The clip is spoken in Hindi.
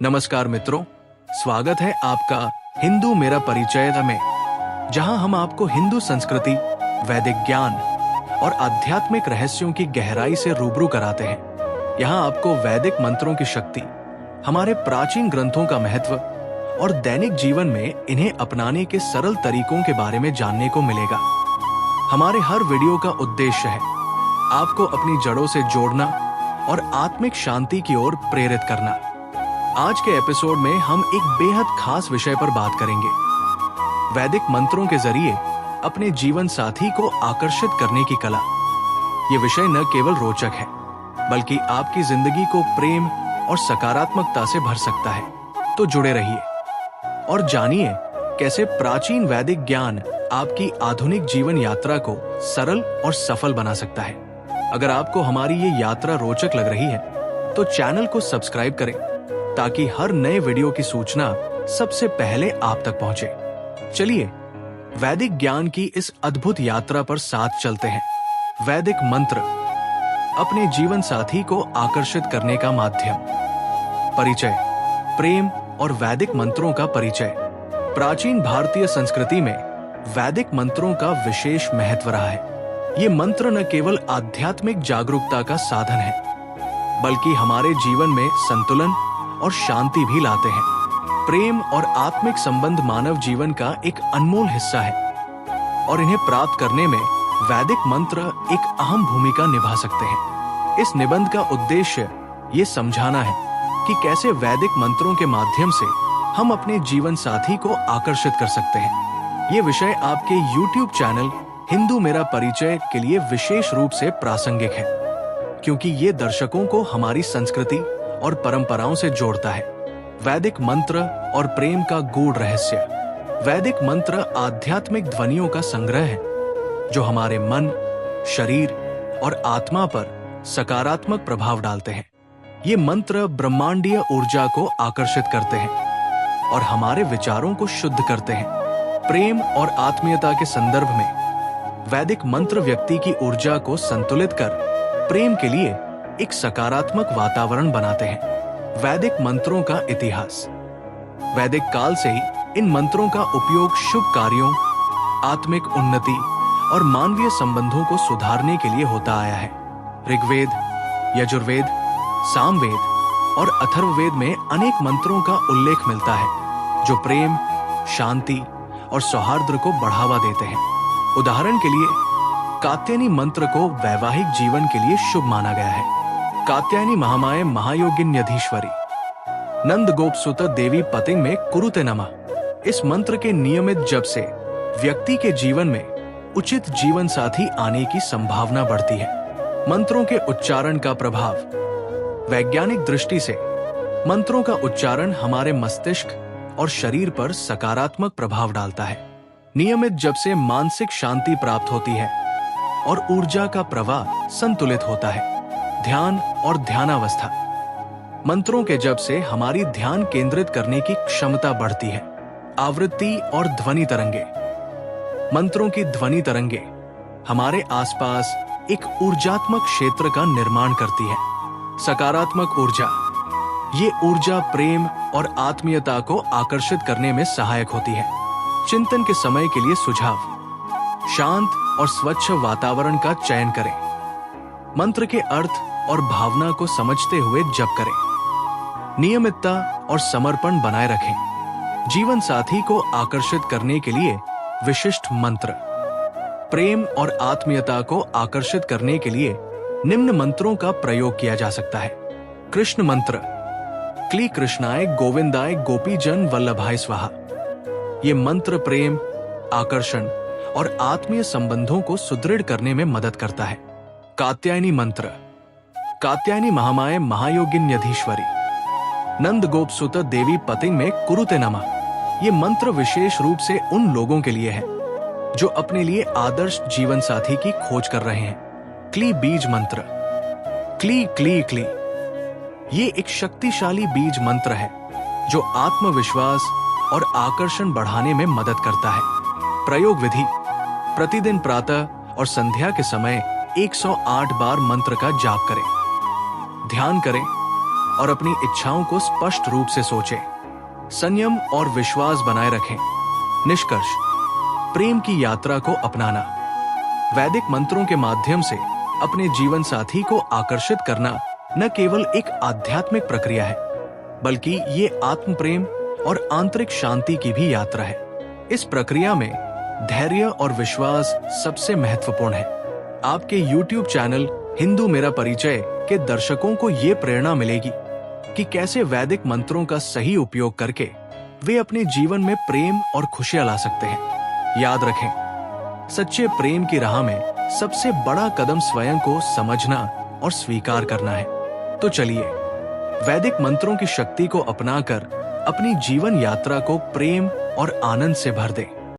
नमस्कार मित्रों, स्वागत है आपका हिंदू मेरा परिचय में, जहां हम आपको हिंदू संस्कृति, वैदिक ज्ञान और आध्यात्मिक रहस्यों की गहराई से रूबरू कराते हैं। यहां आपको वैदिक मंत्रों की शक्ति, हमारे प्राचीन ग्रंथों का महत्व और दैनिक जीवन में इन्हें अपनाने के सरल तरीकों के बारे में जानने को मिलेगा। हमारे हर वीडियो का उद्देश्य है आपको अपनी जड़ों से जोड़ना और आत्मिक शांति की ओर प्रेरित करना। आज के एपिसोड में हम एक बेहद खास विषय पर बात करेंगे। वैदिक मंत्रों के जरिए अपने जीवन साथी को आकर्षित करने की कला। ये विषय न केवल रोचक है, बल्कि आपकी जिंदगी को प्रेम और सकारात्मकता से भर सकता है। तो जुड़े रहिए और जानिए कैसे प्राचीन वैदिक ज्ञान आपकी आधुनिक जीवन यात्रा को सरल और सफल बना सकता है। अगर आपको हमारी ये यात्रा रोचक लग रही है, तो चैनल को सब्सक्राइब करें ताकि हर नए वीडियो की सूचना सबसे पहले आप तक पहुंचे। चलिए वैदिक ज्ञान की इस अद्भुत यात्रा पर साथ चलते हैं। वैदिक मंत्र, अपने जीवन साथी को आकर्षित करने का माध्यम। परिचय, प्रेम और वैदिक मंत्रों का परिचय। प्राचीन भारतीय संस्कृति में वैदिक मंत्रों का विशेष महत्व रहा है। ये मंत्र न केवल आध्यात्मिक जागरूकता का साधन है, बल्कि हमारे जीवन में संतुलन और शांति भी लाते हैं। प्रेम और आत्मिक संबंध मानव जीवन का एक अनमोल हिस्सा है और इन्हें प्राप्त करने में वैदिक मंत्र एक अहम भूमिका निभा सकते हैं। इस निबंध का उद्देश्य ये समझाना है कि कैसे वैदिक मंत्रों के माध्यम से हम अपने जीवन साथी को आकर्षित कर सकते हैं। ये विषय आपके YouTube चैनल हिंदू मेरा परिचय के लिए विशेष रूप से प्रासंगिक है, क्योंकि ये दर्शकों को हमारी संस्कृति और परंपराओं से जोड़ता है। वैदिक मंत्र और प्रेम का गूढ़ रहस्य। वैदिक मंत्र आध्यात्मिक ध्वनियों का संग्रह है जो हमारे मन, शरीर और आत्मा पर सकारात्मक प्रभाव डालते हैं। ये मंत्र ब्रह्मांडीय ऊर्जा को आकर्षित करते हैं और हमारे विचारों को शुद्ध करते हैं। प्रेम और आत्मीयता के संदर्भ में वैदिक मंत्र व्यक्ति की ऊर्जा को संतुलित कर प्रेम के लिए एक सकारात्मक वातावरण बनाते हैं। वैदिक मंत्रों का इतिहास। वैदिक काल से ही इन मंत्रों का उपयोग शुभ कार्यों, आत्मिक उन्नति और मानवीय संबंधों को सुधारने के लिए होता आया है। ऋग्वेद, यजुर्वेद, सामवेद और अथर्ववेद में अनेक मंत्रों का उल्लेख मिलता है जो प्रेम, शांति और सौहार्द को बढ़ावा देते हैं। उदाहरण के लिए कात्यायनी मंत्र को वैवाहिक जीवन के लिए शुभ माना गया है। कात्यायनी महामाये महायोगिन्यधीश्वरी नंद गोप सुत देवी पतिंग में कुरुते नमः। इस मंत्र के नियमित जप से व्यक्ति के जीवन में उचित जीवन साथी आने की संभावना बढ़ती है। मंत्रों के उच्चारण का प्रभाव। वैज्ञानिक दृष्टि से मंत्रों का उच्चारण हमारे मस्तिष्क और शरीर पर सकारात्मक प्रभाव डालता है। नियमित जप से मानसिक शांति प्राप्त होती है और ऊर्जा का प्रवाह संतुलित होता है। ध्यान और ध्यानावस्था। मंत्रों के जप से हमारी ध्यान केंद्रित करने की क्षमता बढ़ती है। आवृत्ति और ध्वनि तरंगे। मंत्रों की ध्वनि तरंगे हमारे आसपास एक ऊर्जात्मक क्षेत्र का निर्माण करती है। सकारात्मक ऊर्जा। ये ऊर्जा प्रेम और आत्मीयता को आकर्षित करने में सहायक होती है। चिंतन के समय के लिए सुझाव। शांत और स्वच्छ वातावरण का चयन करें। मंत्र के अर्थ और भावना को समझते हुए जप करें। नियमितता और समर्पण बनाए रखें। जीवन साथी को आकर्षित करने के लिए विशिष्ट मंत्र। प्रेम और आत्मीयता को आकर्षित करने के लिए निम्न मंत्रों का प्रयोग किया जा सकता है। कृष्ण मंत्र। क्ली कृष्णाय गोविंदाय गोपीजन वल्लभाय स्वाहा। ये मंत्र प्रेम, आकर्षण और आत्मीय संबंधों को सुदृढ़ करने में मदद करता है। कात्यायनी मंत्र। कात्यायनी महामाये महायोगिन्यधीश्वरी नंद गोप सुत देवी पतिंग में कुरुते नमः। ये मंत्र विशेष रूप से उन लोगों के लिए है जो अपने लिए आदर्श जीवन साथी की खोज कर रहे हैं। क्ली बीज मंत्र। क्ली क्ली क्ली ये एक शक्तिशाली बीज मंत्र है जो आत्मविश्वास और आकर्षण बढ़ाने में मदद करता है। प्रयोग विधि। प्रतिदिन प्रातः और संध्या के समय 108 बार मंत्र का जाप करें। ध्यान करें और अपनी इच्छाओं को स्पष्ट रूप से सोचें। संयम और विश्वास बनाए रखें। निष्कर्ष, प्रेम की यात्रा को अपनाना। वैदिक मंत्रों के माध्यम से अपने जीवन साथी को आकर्षित करना न केवल एक आध्यात्मिक प्रक्रिया है, बल्कि ये आत्म प्रेम और आंतरिक शांति की भी यात्रा है। इस प्रक्रिया में धैर्य और विश्वास सबसे महत्वपूर्ण है। आपके YouTube चैनल हिंदू मेरा परिचय के दर्शकों को ये प्रेरणा मिलेगी कि कैसे वैदिक मंत्रों का सही उपयोग करके वे अपने जीवन में प्रेम और खुशियां ला सकते हैं। याद रखें, सच्चे प्रेम की राह में सबसे बड़ा कदम स्वयं को समझना और स्वीकार करना है। तो चलिए, वैदिक मंत्रों की शक्ति को अपनाकर अपनी जीवन यात्रा को प्रेम और आनंद से भर दें।